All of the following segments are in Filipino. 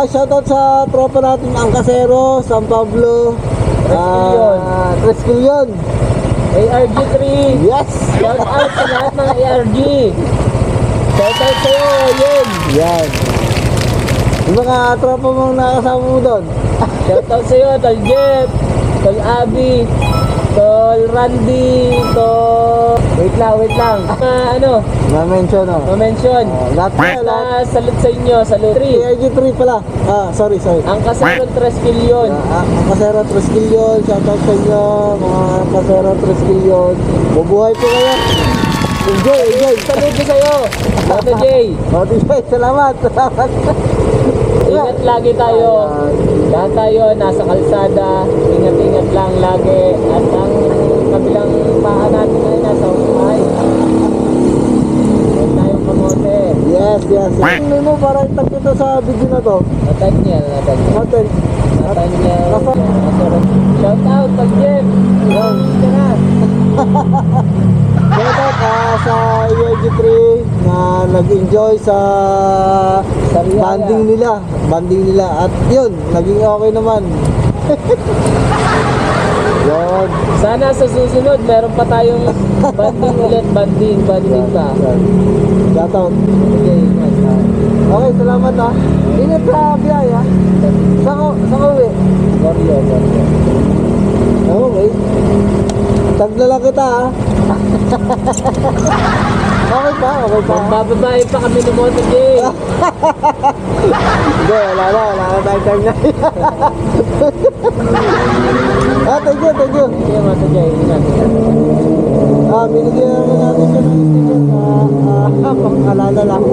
shoutout sa tropa natin, ang Kasero, San Pablo, Tresquillion. ARG3. Yes! Shout out sa lahat ng ARG. Shout out sa'yo, yun. Yan. Yung mga tropa mong nakasama mo doon. Shout out sa'yo, Tol Jeff, Tol Abby, Tol Randy, Tol... Wait lang. Na-mention, no? Ma-mention. Lahat Basta salute sa inyo, salute. 3. ARG3 pala. Sorry. Ang Kasero Tresquillion. Ang Kasero Tresquillion, shoutout sa inyo, mga Kasero Tresquillion. Bubuhay po kayo. Enjoy. Salute ko sa'yo, Moto J. Salamat. Ingat lagi tayo. Lahat tayo nasa kalsada. Ingat lang lagi. At ang kabilang paa natin ay nasa ukay. Huwag tayong kamote. Yes. Ano mo para itag ito sa video na to? Nathaniel. Hotel. Shout out, Tol Jeff. Yan. Shoutout sa ERG3 na nag-enjoy sa banding nila at yun, naging okay naman. Yun. Sana sa susunod meron pa tayong banding ulit. Banding pa. Shoutout. Okay, ingat. Okay, salamat ha. Ingat sa biyay ha. Sa uwi. Goryo. Okay. Tag na lang kita ha. Okay pa. Magbababae pa kami ng Moto J. Hindi, wala na tayo tag na. Thank you. Okay, Moto J. Ingat. Binigyan naman natin siya ng sticker pang-alala lang.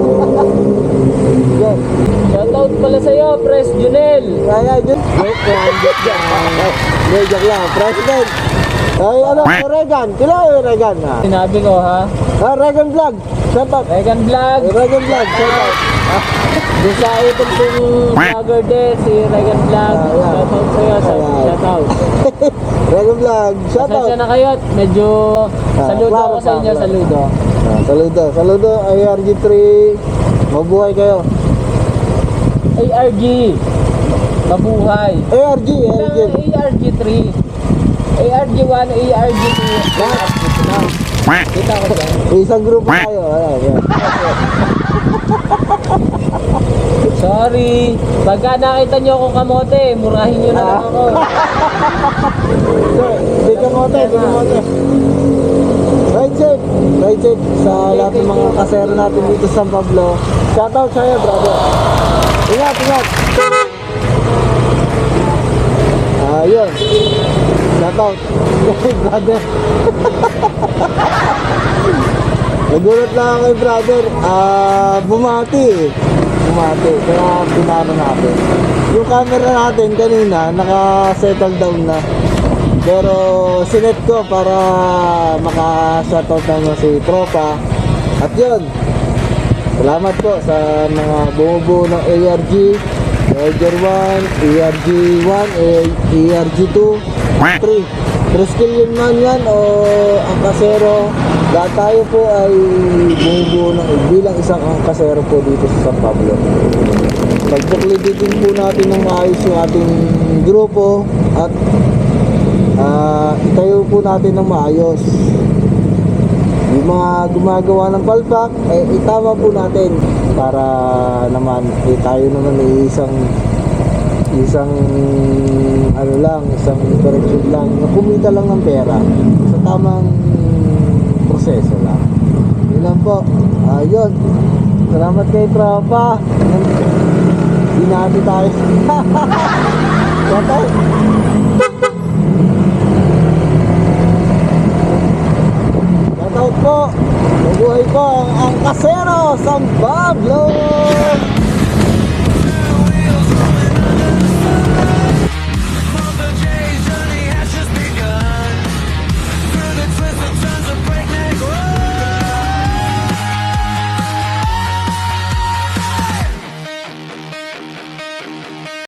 Yes. Shoutout pala sa'yo, Pres Junel. Kaya dyan. Joke lang. President. Ay, Regan. Kailangan yung Regan. Sinabi ko ha. Regan Vlog. Shoutout. Regan Vlog. Shoutout. Doon sa itong vlogger din, si Regan Vlog. Shoutout sa'yo. Shoutout. Regan Vlog. Shoutout. Pasensya na kayo at medyo saludo ako sa inyo. Saludo. ARG3. Mabuhay kayo. ARG. Mabuhay. ARG. ARG3. ARG1, ARG2. Kita ko ba? Isang grupo tayo. Ayan. Sorry. Pagka nakita nyo akong kamote, murahin nyo na lang ako. Hindi kamote. Ride safe sa lahat ng mga kasero natin dito sa San Pablo. Shoutout sa'yo, brother. Ingat. Yun. Shoutout. Brother. Nagulat lang ako kay brother. Bumati. Kaya pinano natin. Yung camera natin kanina, naka-settle down na. Pero sinet ko para maka-shoutout na si Tropa. At yun. Salamat po sa mga bumubuo ng ARG. ARG 1, ARG 1, ARG 2, 3. Tresquillion man yan o ang Kasero. Lahat tayo po ay bumubuo ng bilang isang ang Kasero po dito sa San Pablo. Pagpukliditin po natin ng maayos yung ating grupo at itayo po natin ng maayos. Yung mga gumagawa ng palpak, itama po natin para naman tayo naman isang correction lang, kumita lang ng pera sa tamang proseso lang. Yun lang po. Yun. Salamat kay Tropa. Binati tayo. Tatay. Shoutout po. Mabuhay po ang Kasero San Pablo.